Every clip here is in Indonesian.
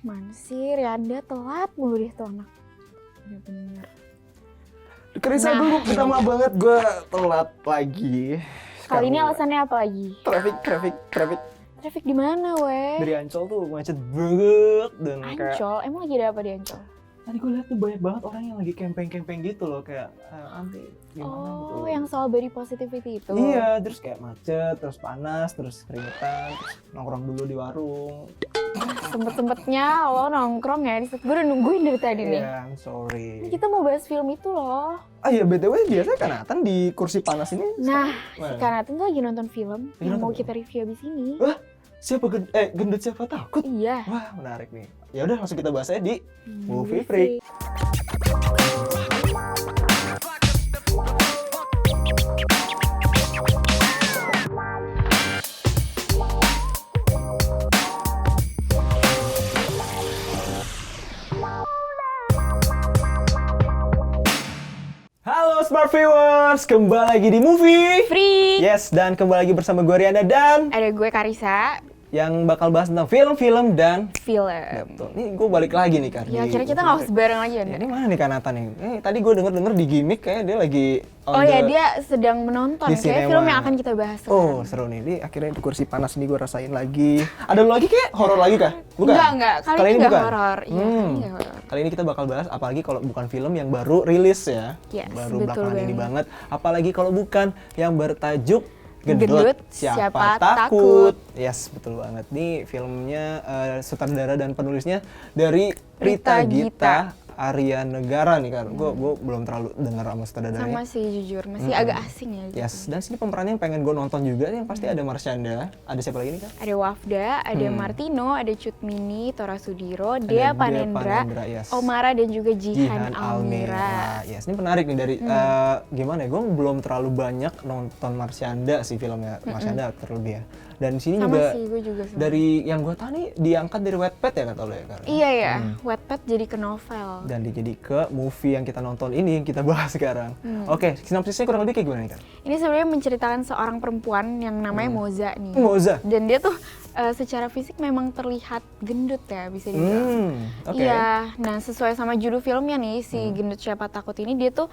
Mana sih Rianda telat mulu deh tuh anak. Bener-bener. Kerisa Nah. dulu, pertama banget gue telat lagi. Kali ini Karena alasannya apa lagi? Traffic. Traffic di mana, weh? Dari Ancol tuh macet banget dan kayak Ancol, emang lagi ada apa di Ancol? tadi gue lihat tuh banyak banget orang yang lagi camping gitu loh, kayak anti gimana gitu. Oh, yang soal body positivity itu? Iya, terus kayak macet, terus panas, terus keringetan, terus nongkrong dulu di warung. Sempet-sempetnya lo nongkrong ya, gue udah nungguin dari tadi nih. Iya, I'm sorry. Ini kita mau bahas film itu loh. Ah iya, BTW biasanya kan Nathan di kursi panas ini. Nah, Mana? si Kanatan tuh lagi nonton film Lagi yang mau nonton kita review abis ini. Siapa gendut siapa takut? Iya. Wah, menarik nih. Ya udah langsung kita bahas aja di Movie Freak. Halo Smart Viewers, kembali lagi di Movie Freak. Yes, dan kembali lagi bersama gue Riana dan Ada gue Karisa, yang bakal bahas tentang film-film dan film. betul. Nih gue balik lagi nih kan. Ya di kira kita Movie nggak Freak. usah bareng aja Ya, nih. ini mana nih Kanata nih? Tadi gue denger di gimmick kayak dia lagi Oh ya, dia sedang menonton di kayak sinema. film yang akan kita bahas Oh sekarang. seru nih, di akhirnya di kursi panas nih gue rasain lagi. Ada lu lagi kayak horor lagi kah? Bukan? Enggak. Kali ini nggak horor. Iya, kali ini nggak horor. Kali ini kita bakal bahas apalagi kalau bukan film yang baru rilis ya. Yes, baru betul belakangan ini banget. banget. Apalagi kalau bukan yang bertajuk Gendut, Siapa Takut. Yes, betul banget. Nih filmnya sutradara dan penulisnya dari Rita Rita Gita. Gita Arya Negara nih kan. Gue belum terlalu dengar sama sutradaranya. Sama sih jujur, masih agak asing ya. Gitu. Yes, dan sini pemerannya yang pengen gue nonton juga yang pasti ada Marsyanda. Ada siapa lagi nih kan? Ada Wafda, ada Martino, ada Cut Mini, Tora Sudiro, Dea Panendra, yes. Omara dan juga Jihan Almira. Yes, ini menarik nih dari gimana ya? Gue belum terlalu banyak nonton Marsyanda sih filmnya. Marsyanda terlebih ya. Dan di sini Sama juga sih, gue juga sama. dari yang gue tahu nih diangkat dari Wattpad ya kata lo ya kan? Iya ya, Wattpad jadi ke novel. Dan jadi ke movie yang kita nonton ini yang kita bahas sekarang. Oke, sinopsisnya kurang lebih kayak gimana nih kan? Ini sebenarnya menceritakan seorang perempuan yang namanya Moza nih. Moza. Dan dia tuh secara fisik memang terlihat gendut ya bisa dibilang. Oke. Iya, nah sesuai sama judul filmnya nih si Gendut Siapa Takut ini dia tuh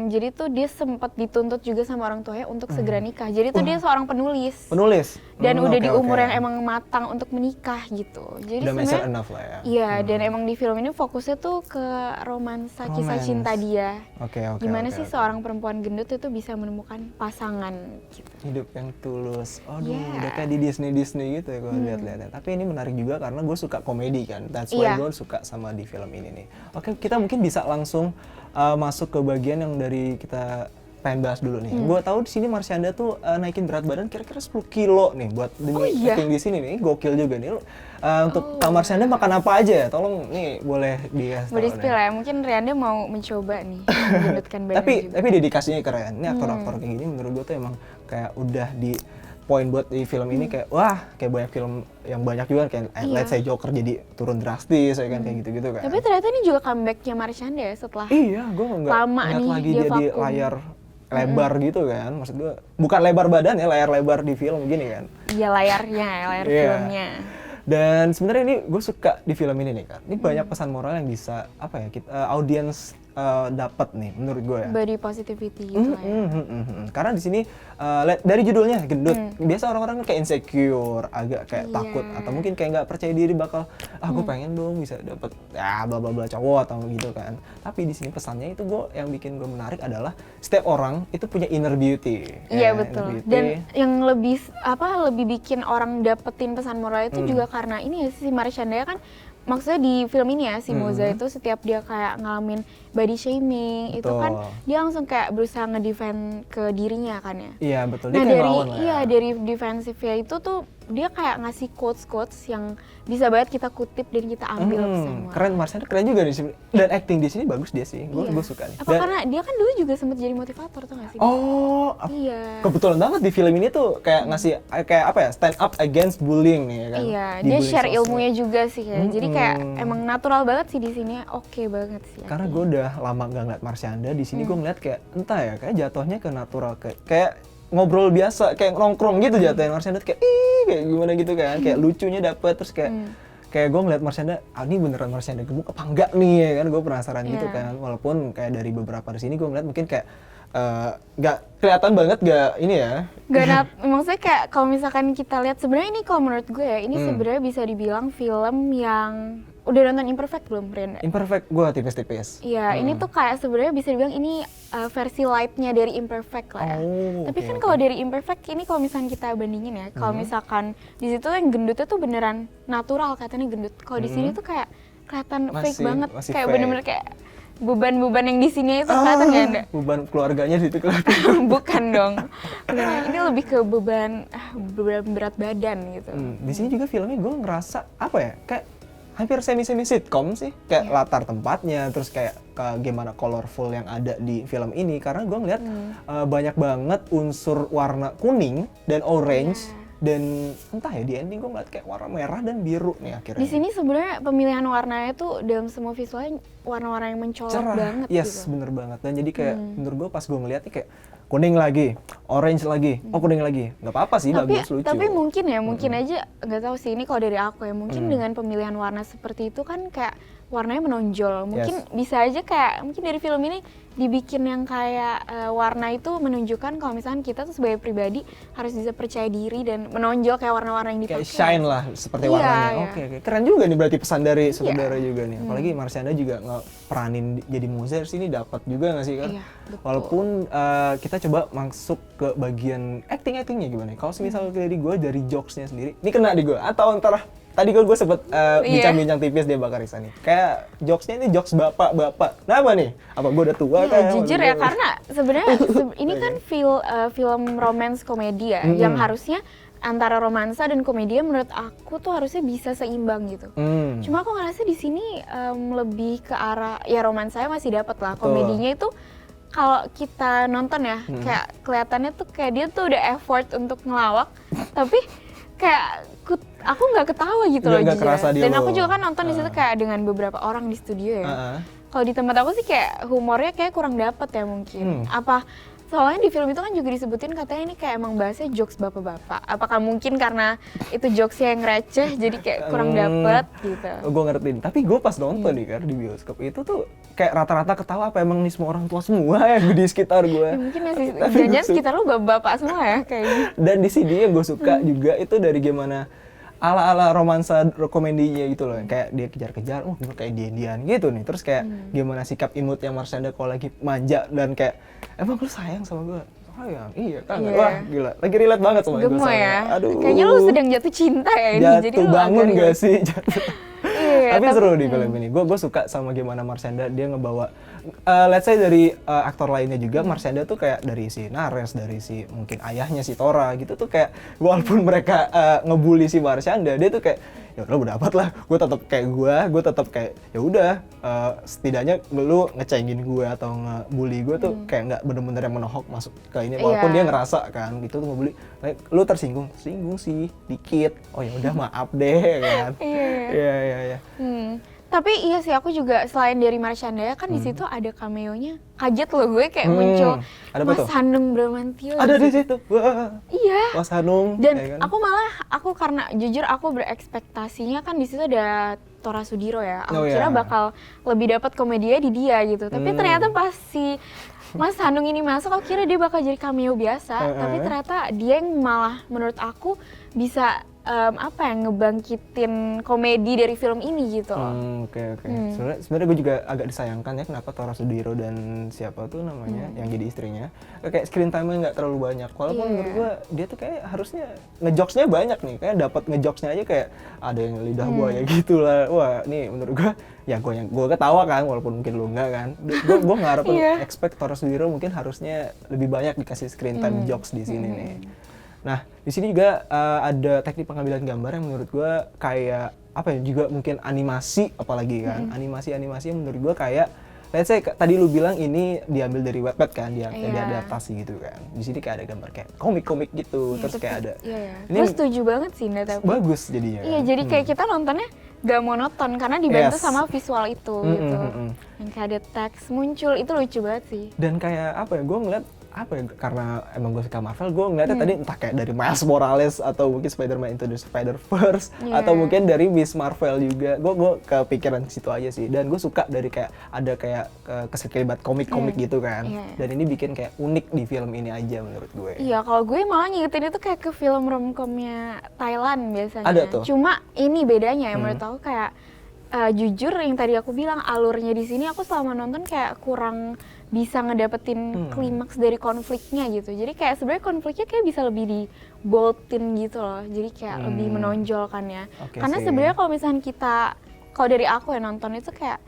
jadi tuh dia sempat dituntut juga sama orang tuanya untuk segera nikah. Jadi tuh dia seorang penulis. Penulis. Dan udah Oke, di umur oke. yang emang matang untuk menikah gitu. Jadi Udah mature sebenarnya enough lah ya. iya, dan emang di film ini fokusnya tuh ke romansa kisah Romance. cinta dia. Oke. Gimana oke, sih oke. seorang perempuan gendut itu bisa menemukan pasangan gitu. Hidup yang tulus. Aduh, Yeah. udah kayak di Disney gitu ya gue lihat-lihatnya. Tapi ini menarik juga karena gue suka komedi kan. That's why Iya. gue suka sama di film ini nih. Oke, kita mungkin bisa langsung masuk ke bagian yang dari kita pengen bahas dulu nih. Gue tahu di sini Marsyanda tuh naikin berat badan kira-kira 10 kilo nih buat demi iya? acting di sini nih. Gokil juga nih. Untuk Kak Marsyanda makan apa aja? Tolong nih boleh dikasih Boleh tahu spill nih. ya, mungkin Rianda mau mencoba nih menggendutkan badan juga. Tapi dedikasinya keren. Ini aktor-aktor kayak gini menurut gue tuh emang kayak udah di poin buat di film ini kayak wah kayak banyak film yang banyak juga kayak Iya. let's say Joker jadi turun drastis ya kan kayak gitu-gitu kan. Tapi ternyata ini juga comebacknya Marsyanda ya setelah Iya, gue nggak lama ngeliat nih lagi dia dia di vakum. layar lebar gitu kan. Maksud gue bukan lebar badan ya, layar lebar di film gini kan. ya layarnya, layar Iya. filmnya. Dan sebenarnya ini gue suka di film ini nih kan. Ini banyak pesan moral yang bisa apa ya kita audiens dapat nih menurut gue ya. Body positivity gitu lah ya. Karena di sini dari judulnya gendut, biasa orang-orang kayak insecure, agak kayak Iya. takut atau mungkin kayak nggak percaya diri bakal gue pengen dong bisa dapet ya bla bla bla cowok atau gitu kan. Tapi di sini pesannya itu yang bikin gue menarik adalah setiap orang itu punya inner beauty. Iya Ya, betul. inner beauty. Dan yang lebih bikin orang dapetin pesan moral itu juga karena ini ya si Marsyanda kan maksudnya di film ini ya si Moza itu setiap dia kayak ngalamin body shaming itu kan Betul. dia langsung kayak berusaha ngedefend ke dirinya kan ya. Iya betul. Dia Nah kayak dari ngelawan lah ya. dari defensifnya itu tuh dia kayak ngasih quotes yang bisa banget kita kutip dan kita ambil pesan moral. Keren, Marsyanda keren juga di sini. Dan acting di sini bagus dia sih. Gue Iya. suka nih. Apa karena dia kan dulu juga sempat jadi motivator tuh gak sih? Oh, Iya. kebetulan banget di film ini tuh kayak ngasih kayak apa ya stand up against bullying nih ya kan. Iya, Di dia bullying share sosmed. ilmunya juga sih ya. Jadi kayak emang natural banget sih di sini. Oke banget sih. Karena gue udah lama gak ngeliat Marsyanda, di sini gue ngeliat kayak entah ya kayak jatuhnya ke natural kayak ngobrol biasa kayak nongkrong gitu jatuhnya Marsyanda tuh kayak kayak gimana gitu kan kayak lucunya dapet terus kayak kayak gue ngeliat Marshanda, ini beneran Marshanda gemuk apa enggak nih ya kan, gue penasaran gitu Iya. kan. Walaupun kayak dari beberapa di sini gue ngeliat mungkin kayak nggak kelihatan banget, nggak ini ya. Maksudnya kayak kalau misalkan kita lihat sebenarnya ini kalau menurut gue ya, ini sebenarnya bisa dibilang film yang udah nonton Imperfect belum, Brenda? Imperfect gue tipis-tipis. Iya, ini tuh kayak sebenarnya bisa dibilang ini versi light-nya dari Imperfect lah ya. Oh, Tapi oke, kan oke. kalau dari Imperfect ini kalau misalkan kita bandingin ya, kalau misalkan di situ yang gendutnya tuh beneran natural katanya gendut. Kalau di sini tuh kayak kelihatan fake banget, masih kayak fake. bener-bener kayak beban-beban yang di sini itu kelihatan nggak Anda? Beban keluarganya di situ kelihatan. Bukan dong. Bukan, ini lebih ke beban berat badan gitu. Di sini juga filmnya gue ngerasa apa ya, kayak hampir semi-semi sitcom sih, kayak latar tempatnya, terus kayak gimana colorful yang ada di film ini, karena gue ngeliat banyak banget unsur warna kuning dan orange, dan entah ya di ending gue ngeliat kayak warna merah dan biru nih akhirnya. Di sini sebenarnya pemilihan warnanya tuh dalam semua visualnya warna-warna yang mencolok cerah banget yes, gitu. bener banget. Dan jadi kayak menurut gue pas gue ngeliat nih kayak kuning lagi, orange lagi, kuning lagi, nggak apa-apa sih, bagus, lucu. Tapi mungkin ya, mungkin aja nggak tahu sih ini kalau dari aku ya, mungkin dengan pemilihan warna seperti itu kan kayak warnanya menonjol. Mungkin bisa aja kayak mungkin dari film ini dibikin yang kayak warna itu menunjukkan kalau misalkan kita tuh sebagai pribadi harus bisa percaya diri dan menonjol kayak warna-warna yang dipakai. Kayak shine lah seperti Iya, warnanya. iya. Oke, keren juga nih berarti pesan dari sutradara juga nih. Apalagi Marshanda juga ngeperanin jadi Moser sini dapat juga nggak sih kan? Iya, betul. Walaupun kita coba masuk ke bagian actingnya gimana? Kalau misalnya dari gue, dari jokesnya sendiri, ini kena di gue atau antara tadi gue sempet bincang-bincang tipis dia Bakar Risa nih. Kayak jokesnya ini jokes bapak-bapak. Kenapa nih? Apa gue udah tua Ya, kan? jujur ya, karena sebenarnya ini kan film romance komedi ya, yang harusnya antara romansa dan komedi menurut aku tuh harusnya bisa seimbang gitu. Cuma aku ngerasa di sini lebih ke arah ya romansanya masih dapat lah, komedinya itu kalau kita nonton ya kayak kelihatannya tuh kayak dia tuh udah effort untuk ngelawak, tapi kayak aku nggak ketawa gitu loh Nggak jujur. kerasa di Dan lo. aku juga kan nonton di situ kayak dengan beberapa orang di studio ya. Kalau di tempat aku sih kayak humornya kayak kurang dapet ya mungkin. Apa soalnya di film itu kan juga disebutin katanya ini kayak emang bahasnya jokes bapak-bapak. Apakah mungkin karena itu jokesnya yang receh jadi kayak kurang dapet gitu. Gue ngertiin, tapi gue pas nonton nih kan di bioskop itu tuh kayak rata-rata ketawa, apa emang nih semua orang tua semua yang di sekitar gue. Ya, mungkin masih jangan sekitar lu bapak-bapak semua ya kayaknya. Dan di sini yang gue suka juga itu dari gimana ala-ala romansa komedinya gitu loh, kayak dia kejar-kejar, kayak dia-dian gitu nih, terus kayak gimana sikap imutnya Marshanda kalau lagi manja dan kayak emang lu sayang sama gue, sayang, iya kan, wah gila, lagi relate banget sama gue. Gemoy ya, Aduh, kayaknya lu sedang jatuh cinta ya ini, jadi jatuh lu bangun agak gak sih? Jatuh. Iya, Tapi seru di film ini. Gue suka sama gimana Marshanda dia ngebawa, let's say dari aktor lainnya juga, Marshanda tuh kayak dari si Nares, dari si mungkin ayahnya si Tora gitu tuh kayak walaupun mereka ngebully si Marshanda, dia tuh kayak ya udah bodo amat lah, gue tetap kayak ya udah setidaknya lu ngecengin gue atau ngebully gue tuh kayak nggak bener-bener yang menohok masuk ke ini, walaupun dia ngerasa kan gitu tuh ngebully, lu tersinggung sih dikit, oh ya udah maaf deh kan. Iya. Tapi iya sih, aku juga selain dari Marshanda kan di situ ada cameo-nya. Kaget loh gue kayak muncul Ada apa Mas tuh? Hanung Bramantyo. Ada di situ. Wah. Iya. Mas Hanung. Dan ya kan? aku karena jujur aku berekspektasinya kan di situ ada Tora Sudiro ya. Aku Oh, kira iya. bakal lebih dapat komedinya di dia gitu. Tapi ternyata pas si Mas Hanung ini masuk, aku kira dia bakal jadi cameo biasa. Tapi ternyata dia yang malah menurut aku bisa ngebangkitin komedi dari film ini gitu loh. Oke. Sebenarnya gue juga agak disayangkan ya kenapa Tora Sudiro dan siapa tuh namanya yang jadi istrinya kayak screen time-nya nggak terlalu banyak. Walaupun menurut gue dia tuh kayak harusnya ngejokesnya banyak nih, kayak dapat ngejokesnya aja kayak ada yang lidah buaya gitu lah. Wah, nih menurut gue ya gue ketawa kan, walaupun mungkin lu enggak kan. Gue ngarepin expect Tora Sudiro mungkin harusnya lebih banyak dikasih screen time jokes di sini nih. Nah, di sini juga ada teknik pengambilan gambar yang menurut gue kayak apa ya, juga mungkin animasi apalagi kan. Animasi-animasi yang menurut gue kayak let's say tadi lu bilang ini diambil dari Wattpad kan, diadaptasi gitu kan. Di sini kayak ada gambar kayak komik-komik gitu, terus kayak ada. Ini Gue setuju banget sih, Nda, tapi bagus jadinya. Iya, kan? jadi kayak kita nontonnya gak monoton karena dibantu sama visual itu gitu. Yang kayak ada teks muncul, itu lucu banget sih. Dan kayak apa ya, gue ngeliat apa ya, karena emang gue suka Marvel, gue ngeliatnya tadi entah kayak dari Miles Morales atau mungkin Spider-Man Into the Spider-Verse atau mungkin dari Miss Marvel juga. Gue kepikiran ke situ aja sih. Dan gue suka dari kayak ada kayak kesekelibat komik-komik gitu kan. Dan ini bikin kayak unik di film ini aja menurut gue. Iya, kalau gue malah ngingetin itu kayak ke film romcomnya Thailand biasanya. Ada tuh. Cuma ini bedanya ya menurut aku kayak jujur yang tadi aku bilang alurnya di sini aku selama nonton kayak kurang bisa ngedapetin klimaks dari konfliknya gitu. Jadi kayak sebenarnya konfliknya kayak bisa lebih di boldin gitu loh. Jadi kayak lebih menonjolkannya. Karena sebenarnya kalau misalnya kalau dari aku ya nonton itu kayak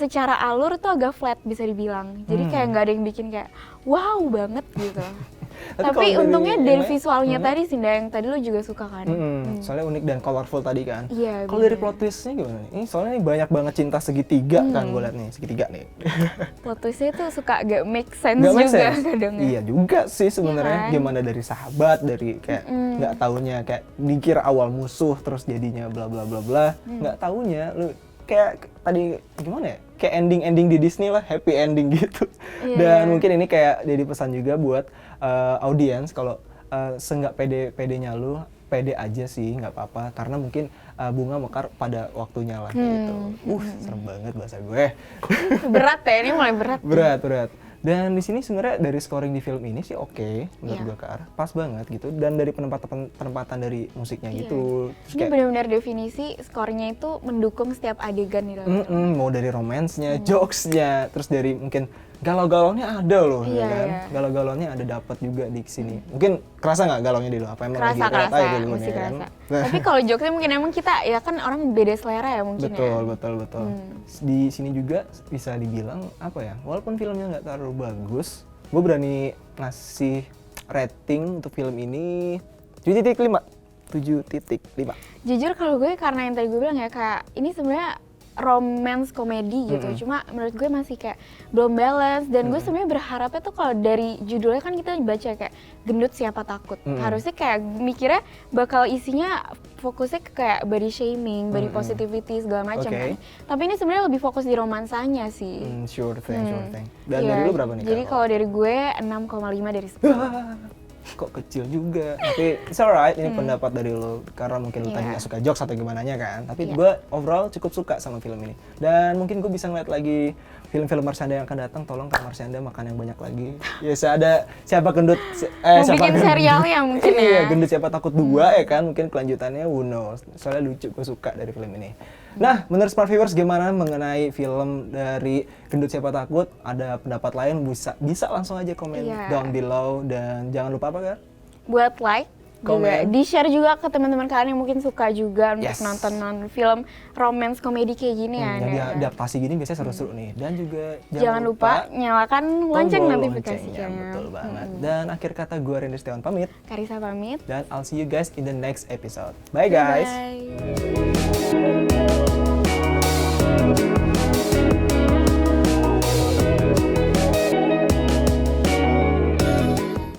secara alur itu agak flat bisa dibilang. Jadi kayak nggak ada yang bikin kayak wow banget gitu. Tapi untungnya dari visualnya tadi sih, yang tadi lo juga suka kan? Soalnya unik dan colorful tadi kan. Iya. Kalau dari plot twistnya gimana nih? Ini soalnya ini banyak banget cinta segitiga kan gue liat nih, segitiga nih. Plot twistnya tuh suka gak make sense Gak make juga sense. kadang ya. Iya juga sih sebenarnya. Iya kan? Gimana dari sahabat, dari kayak nggak taunya kayak dikira awal musuh terus jadinya bla bla bla bla. Nggak taunya lu kayak tadi gimana ya? Kayak ending di Disney lah, happy ending gitu. Dan mungkin ini kayak jadi pesan juga buat audiens kalau seenggak pede-pedenya lu, pede aja sih, nggak apa-apa. Karena mungkin bunga mekar pada waktunya lah gitu. Serem banget bahasa gue. Berat ya, ini mulai berat. Berat. Dan di sini sebenarnya dari scoring di film ini sih oke, menurut gue Kak. Pas banget gitu. Dan dari penempatan dari musiknya gitu. Terus ini benar-benar definisi skornya itu mendukung setiap adegan di dalam film. mau dari romansnya, jokesnya, terus dari mungkin galau-galaunya ada loh, ya kan? Galau-galaunya ada dapat juga di sini. Mungkin kerasa nggak galaunya di lo? Apa emang lagi Kerasa, aja dulu mesti nih, kan? kerasa. Tapi kalau jokesnya mungkin emang kita, ya kan orang beda selera ya mungkin Betul. ya. Di sini juga bisa dibilang apa ya? Walaupun filmnya nggak terlalu bagus, gue berani ngasih rating untuk film ini 7.5. Jujur kalau gue karena yang tadi gue bilang ya kayak ini sebenarnya romance komedi gitu, cuma menurut gue masih kayak belum balance dan gue sebenarnya berharapnya tuh kalau dari judulnya kan kita baca kayak gendut siapa takut, harusnya kayak mikirnya bakal isinya fokusnya ke kayak body shaming, body positivity segala macam kan, tapi ini sebenarnya lebih fokus di romansanya sih. Sure thing. Dan dari lu berapa nih? Jadi kalau dari gue 6,5 dari 10. Kok kecil juga, tapi it's alright, ini pendapat dari lo karena mungkin lo tadi gak suka jokes atau gimana kan, tapi gue overall cukup suka sama film ini. Dan mungkin gue bisa ngeliat lagi film-film Marsyanda yang akan datang, tolong Kak Marsyanda makan yang banyak lagi. Ya ada siapa gendut, mau bikin serialnya mungkin ya. Iya, gendut siapa takut 2 ya kan, mungkin kelanjutannya who knows. Soalnya lucu, gue suka dari film ini. Nah, menurut Smart Viewers gimana mengenai film dari Gendut Siapa Takut? Ada pendapat lain bisa langsung aja komen down below, dan jangan lupa apa Kak? Buat like, juga di-share juga ke teman-teman kalian yang mungkin suka juga untuk nonton film romance komedi kayak gini ya. Yang diadaptasi gini biasanya seru-seru nih. Dan juga jangan lupa nyalakan lonceng notifikasinya. Betul banget. Dan akhir kata gue Rendy Setiawan pamit. Karissa pamit. Dan I'll see you guys in the next episode. Bye guys. Bye.